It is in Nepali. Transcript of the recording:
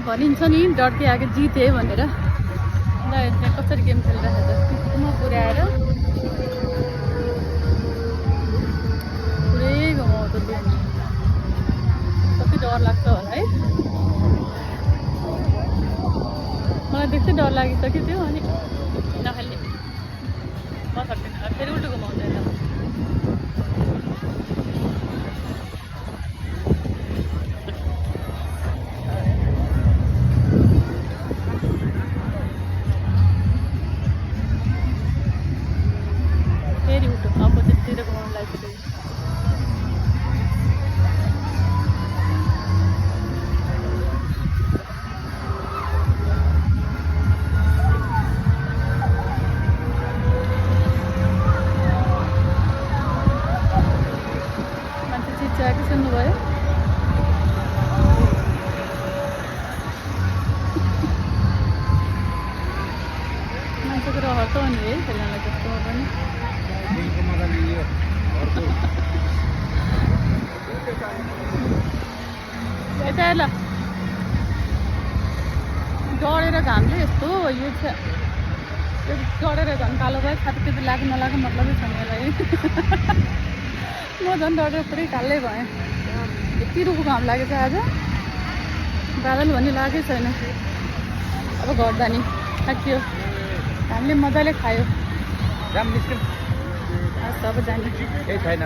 भनिन्छ नि डरते आगे जिते भनेर। ल यहाँ कसरी गेम खेलिरहेको छ म पुर्याएर पुरै घुमाउँदो थियो नि। कति डर लाग्छ होला है। मलाई देख्दै डर लागिसक्यो त्यो अनि नखाल्ने म सक्दिनँ। फेरि उल्टो घुमाउँदैन। फेरि उल्टो अपोजिटतिर घुमाउनु लागिसक्यो। सुन्नुभयो मान्छेको रहर त अनि है खेल्नलाई जस्तो पनि यता ल डढेर घामले यस्तो यो डढेर झन् कालो भयो। छातीतिर लाग्नु नलाग्नु मतलबै छैन यसलाई। म झन् डढेर पुरै कालै भएँ। यति रुखो घाम लागेछ आज। बादल भन्ने लागेकै छैन। अब घर जाने थाकियो। घामले मजाले खायो। जाम निस्क्यौँ। अब जाने। केही छैन।